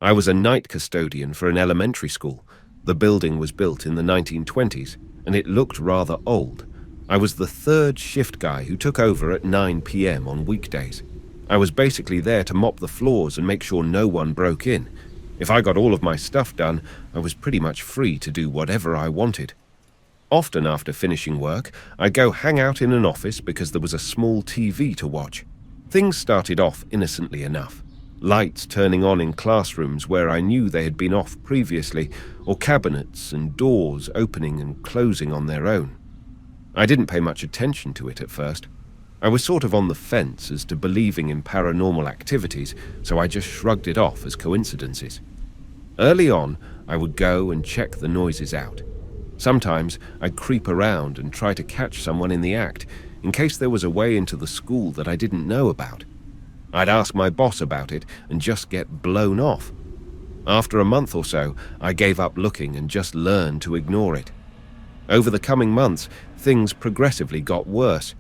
I was a night custodian for an elementary school. The building was built in the 1920s, and it looked rather old. I was the third shift guy who took over at 9 p.m. on weekdays. I was basically there to mop the floors and make sure no one broke in. If I got all of my stuff done, I was pretty much free to do whatever I wanted. Often after finishing work, I'd go hang out in an office because there was a small TV to watch. Things started off innocently enough. Lights turning on in classrooms where I knew they had been off previously, or cabinets and doors opening and closing on their own. I didn't pay much attention to it at first. I was sort of on the fence as to believing in paranormal activities, so I just shrugged it off as coincidences. Early on, I would go and check the noises out. Sometimes I'd creep around and try to catch someone in the act, in case there was a way into the school that I didn't know about. I'd ask my boss about it and just get blown off. After a month or so, I gave up looking and just learned to ignore it. Over the coming months, things progressively got worse.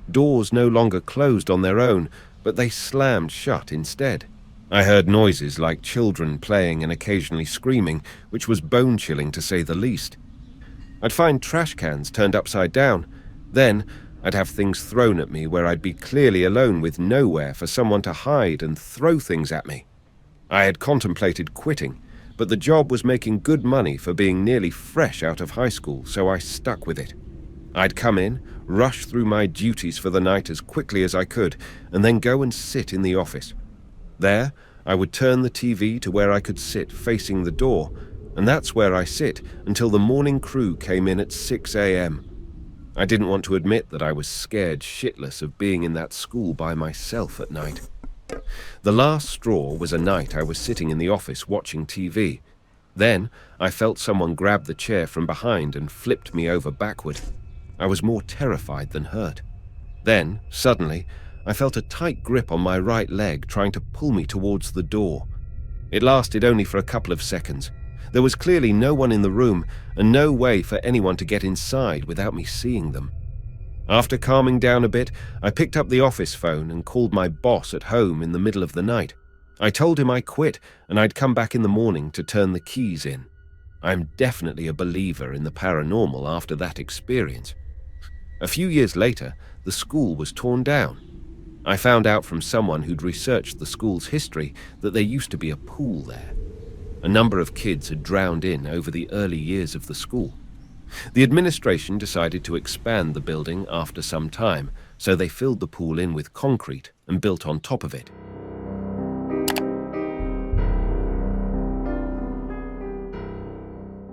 Doors no longer closed on their own, but they slammed shut instead. I heard noises like children playing and occasionally screaming, which was bone-chilling to say the least. I'd find trash cans turned upside down. Then, I'd have things thrown at me where I'd be clearly alone with nowhere for someone to hide and throw things at me. I had contemplated quitting, but the job was making good money for being nearly fresh out of high school, so I stuck with it. I'd come in, rush through my duties for the night as quickly as I could, and then go and sit in the office. There, I would turn the TV to where I could sit facing the door, and that's where I sit until the morning crew came in at 6 a.m. I didn't want to admit that I was scared shitless of being in that school by myself at night. The last straw was a night I was sitting in the office watching TV. Then, I felt someone grab the chair from behind and flipped me over backward. I was more terrified than hurt. Then, suddenly, I felt a tight grip on my right leg trying to pull me towards the door. It lasted only for a couple of seconds. There was clearly no one in the room and no way for anyone to get inside without me seeing them. After calming down a bit, I picked up the office phone and called my boss at home in the middle of the night. I told him I quit and I'd come back in the morning to turn the keys in. I'm definitely a believer in the paranormal after that experience. A few years later, the school was torn down. I found out from someone who'd researched the school's history that there used to be a pool there. A number of kids had drowned in over the early years of the school. The administration decided to expand the building after some time, so they filled the pool in with concrete and built on top of it.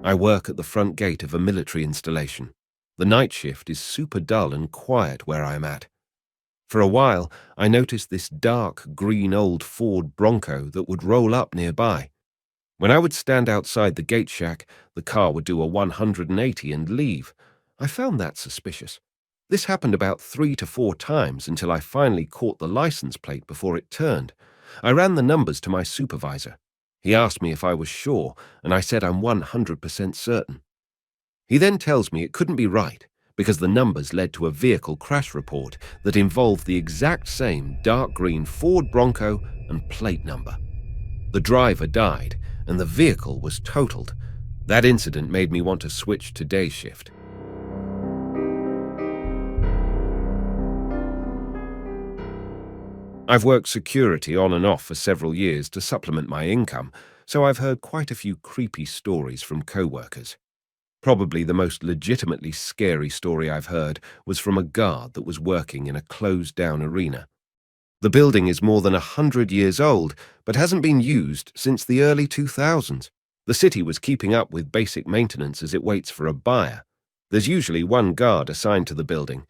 I work at the front gate of a military installation. The night shift is super dull and quiet where I'm at. For a while, I noticed this dark green old Ford Bronco that would roll up nearby. When I would stand outside the gate shack, the car would do a 180 and leave. I found that suspicious. This happened about 3 to 4 times until I finally caught the license plate before it turned. I ran the numbers to my supervisor. He asked me if I was sure, and I said I'm 100% certain. He then tells me it couldn't be right because the numbers led to a vehicle crash report that involved the exact same dark green Ford Bronco and plate number. The driver died, and the vehicle was totaled. That incident made me want to switch to day shift. I've worked security on and off for several years to supplement my income, so I've heard quite a few creepy stories from co-workers. Probably the most legitimately scary story I've heard was from a guard that was working in a closed-down arena. The building is more than 100 years old, but hasn't been used since the early 2000s. The city was keeping up with basic maintenance as it waits for a buyer. There's usually one guard assigned to the building.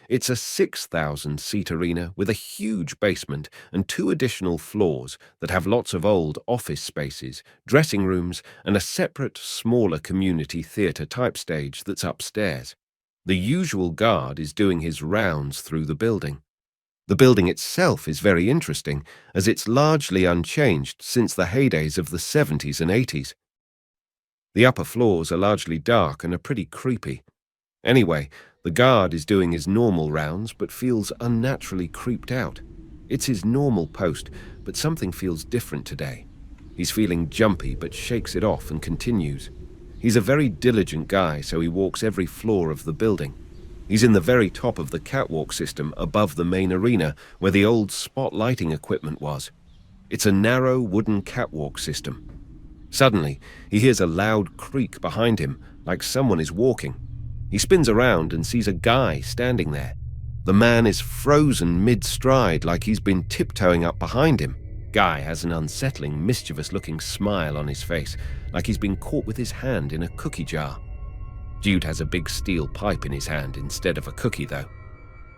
It's a 6,000-seat arena with a huge basement and 2 additional floors that have lots of old office spaces, dressing rooms, and a separate, smaller community theatre-type stage that's upstairs. The usual guard is doing his rounds through the building. The building itself is very interesting, as it's largely unchanged since the heydays of the 70s and 80s. The upper floors are largely dark and are pretty creepy. Anyway, the guard is doing his normal rounds but feels unnaturally creeped out. It's his normal post, but something feels different today. He's feeling jumpy but shakes it off and continues. He's a very diligent guy, so he walks every floor of the building. He's in the very top of the catwalk system above the main arena where the old spotlighting equipment was. It's a narrow wooden catwalk system. Suddenly, he hears a loud creak behind him, like someone is walking. He spins around and sees a guy standing there. The man is frozen mid-stride, like he's been tiptoeing up behind him. Guy has an unsettling, mischievous-looking smile on his face, like he's been caught with his hand in a cookie jar. Dude has a big steel pipe in his hand instead of a cookie, though.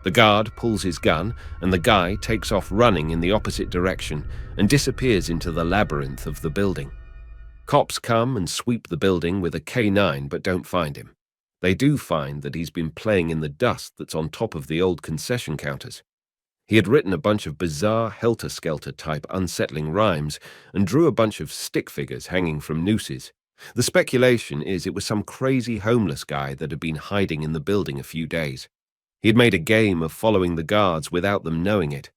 The guard pulls his gun, and the guy takes off running in the opposite direction and disappears into the labyrinth of the building. Cops come and sweep the building with a K9 but don't find him. They do find that he's been playing in the dust that's on top of the old concession counters. He had written a bunch of bizarre helter-skelter type unsettling rhymes and drew a bunch of stick figures hanging from nooses. The speculation is it was some crazy homeless guy that had been hiding in the building a few days. He had made a game of following the guards without them knowing it.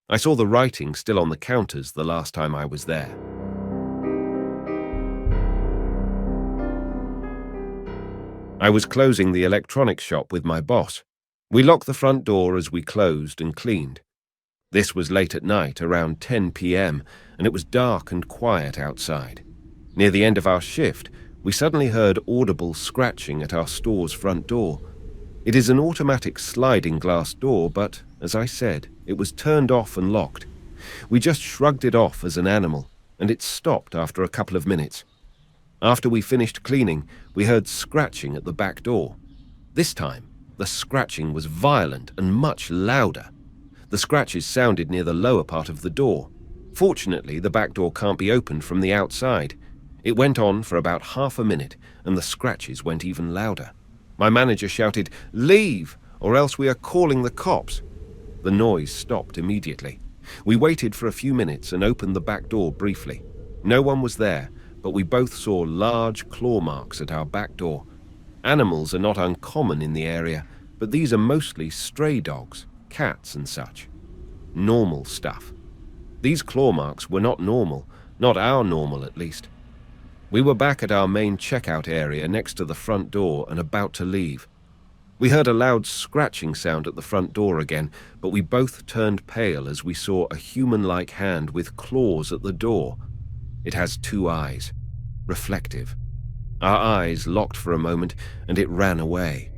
I saw the writing still on the counters the last time I was there. I was closing the electronics shop with my boss. We locked the front door as we closed and cleaned. This was late at night, around 10 p.m., and it was dark and quiet outside. Near the end of our shift, we suddenly heard audible scratching at our store's front door. It is an automatic sliding glass door, but, as I said, it was turned off and locked. We just shrugged it off as an animal, and it stopped after a couple of minutes. After we finished cleaning, we heard scratching at the back door. This time, the scratching was violent and much louder. The scratches sounded near the lower part of the door. Fortunately, the back door can't be opened from the outside. It went on for about half a minute, and the scratches went even louder. My manager shouted, "Leave, or else we are calling the cops." The noise stopped immediately. We waited for a few minutes and opened the back door briefly. No one was there, but we both saw large claw marks at our back door. Animals are not uncommon in the area, but these are mostly stray dogs, cats and such. Normal stuff. These claw marks were not normal, not our normal at least. We were back at our main checkout area next to the front door and about to leave. We heard a loud scratching sound at the front door again, but we both turned pale as we saw a human-like hand with claws at the door. It has two eyes, reflective. Our eyes locked for a moment, and it ran away.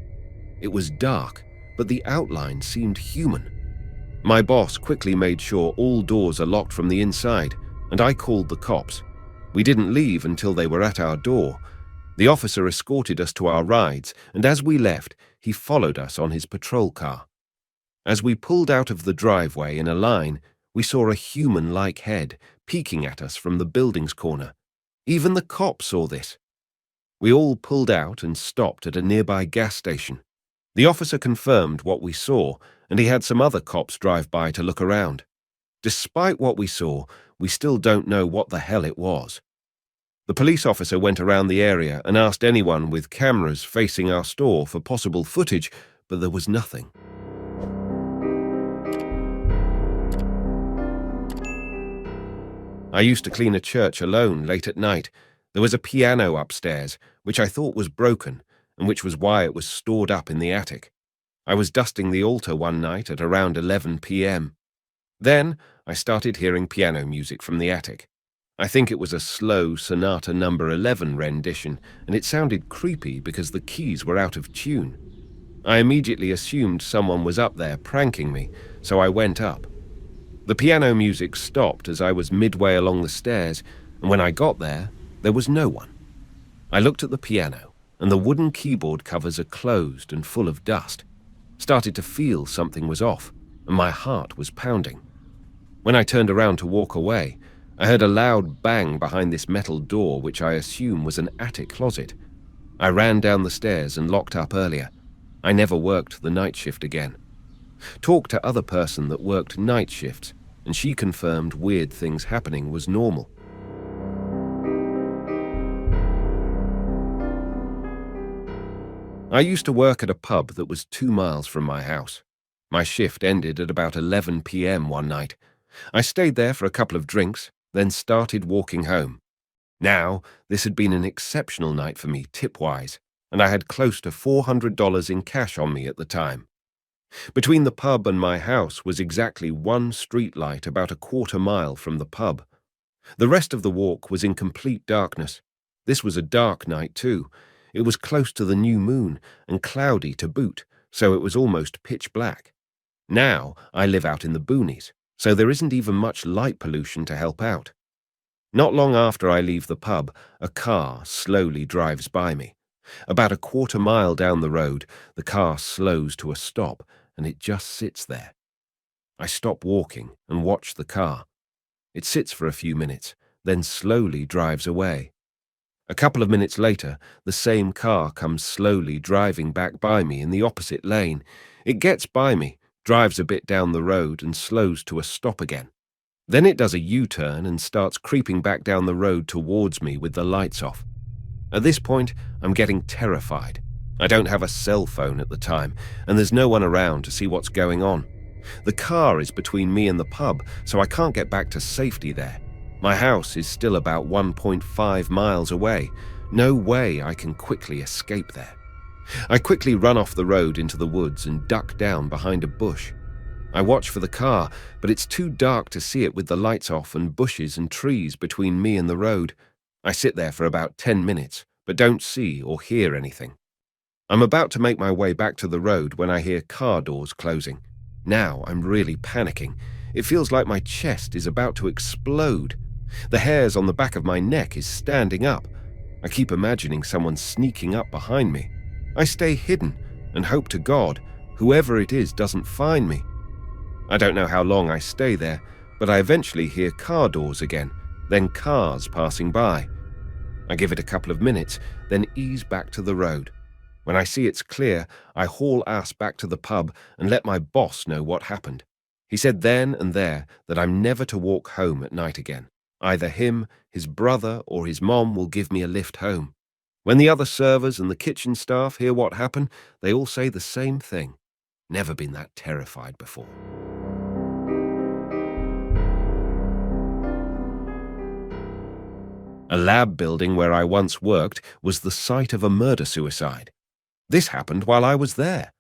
It was dark, but the outline seemed human. My boss quickly made sure all doors are locked from the inside, and I called the cops. We didn't leave until they were at our door. The officer escorted us to our rides, and as we left, he followed us on his patrol car. As we pulled out of the driveway in a line, we saw a human-like head peeking at us from the building's corner. Even the cops saw this. We all pulled out and stopped at a nearby gas station. The officer confirmed what we saw, and he had some other cops drive by to look around. Despite what we saw, we still don't know what the hell it was. The police officer went around the area and asked anyone with cameras facing our store for possible footage, but there was nothing. I used to clean a church alone late at night. There was a piano upstairs, which I thought was broken, and which was why it was stored up in the attic. I was dusting the altar one night at around 11 p.m. Then I started hearing piano music from the attic. I think it was a slow Sonata No. 11 rendition, and it sounded creepy because the keys were out of tune. I immediately assumed someone was up there pranking me, so I went up. The piano music stopped as I was midway along the stairs, and when I got there was no one. I looked at the piano, and the wooden keyboard covers are closed and full of dust. Started to feel something was off, and my heart was pounding. When I turned around to walk away, I heard a loud bang behind this metal door, which I assume was an attic closet. I ran down the stairs and locked up earlier. I never worked the night shift again. Talked to other person that worked night shifts, and she confirmed weird things happening was normal. I used to work at a pub that was 2 miles from my house. My shift ended at about 11 p.m. one night. I stayed there for a couple of drinks, then started walking home. Now, this had been an exceptional night for me tip-wise, and I had close to $400 in cash on me at the time. Between the pub and my house was exactly one street light about a quarter-mile from the pub. The rest of the walk was in complete darkness. This was a dark night too. It was close to the new moon and cloudy to boot, so it was almost pitch black. Now I live out in the boonies, so there isn't even much light pollution to help out. Not long after I leave the pub, a car slowly drives by me. About a quarter-mile down the road, the car slows to a stop, and it just sits there. I stop walking and watch the car. It sits for a few minutes, then slowly drives away. A couple of minutes later, the same car comes slowly driving back by me in the opposite lane. It gets by me, drives a bit down the road, and slows to a stop again. Then it does a U-turn and starts creeping back down the road towards me with the lights off. At this point, I'm getting terrified. I don't have a cell phone at the time, and there's no one around to see what's going on. The car is between me and the pub, so I can't get back to safety there. My house is still about 1.5 miles away. No way I can quickly escape there. I quickly run off the road into the woods and duck down behind a bush. I watch for the car, but it's too dark to see it with the lights off and bushes and trees between me and the road. I sit there for about 10 minutes, but don't see or hear anything. I'm about to make my way back to the road when I hear car doors closing. Now I'm really panicking. It feels like my chest is about to explode. The hairs on the back of my neck is standing up. I keep imagining someone sneaking up behind me. I stay hidden and hope to God whoever it is doesn't find me. I don't know how long I stay there, but I eventually hear car doors again, then cars passing by. I give it a couple of minutes, then ease back to the road. When I see it's clear, I haul ass back to the pub and let my boss know what happened. He said then and there that I'm never to walk home at night again. Either him, his brother, or his mom will give me a lift home. When the other servers and the kitchen staff hear what happened, they all say the same thing. Never been that terrified before. A lab building where I once worked was the site of a murder-suicide. This happened while I was there.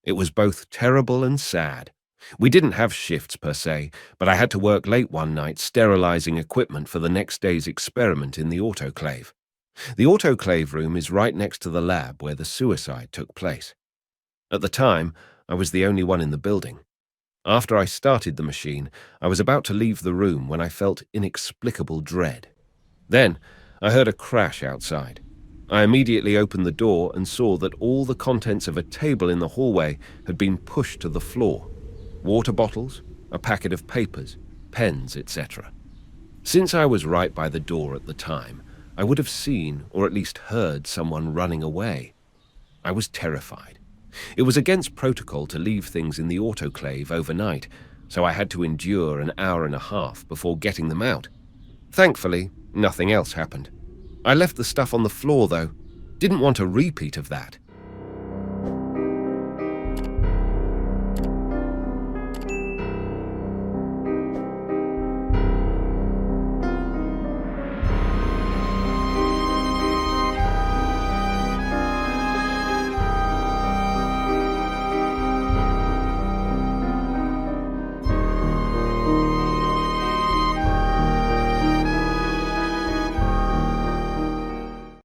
It was both terrible and sad. We didn't have shifts per se, but I had to work late one night sterilizing equipment for the next day's experiment in the autoclave. The autoclave room is right next to the lab where the suicide took place. At the time, I was the only one in the building. After I started the machine, I was about to leave the room when I felt inexplicable dread. Then, I heard a crash outside. I immediately opened the door and saw that all the contents of a table in the hallway had been pushed to the floor. Water bottles, a packet of papers, pens, etc. Since I was right by the door at the time, I would have seen or at least heard someone running away. I was terrified. It was against protocol to leave things in the autoclave overnight, so I had to endure an hour and a half before getting them out. Thankfully, nothing else happened. I left the stuff on the floor, though. Didn't want a repeat of that.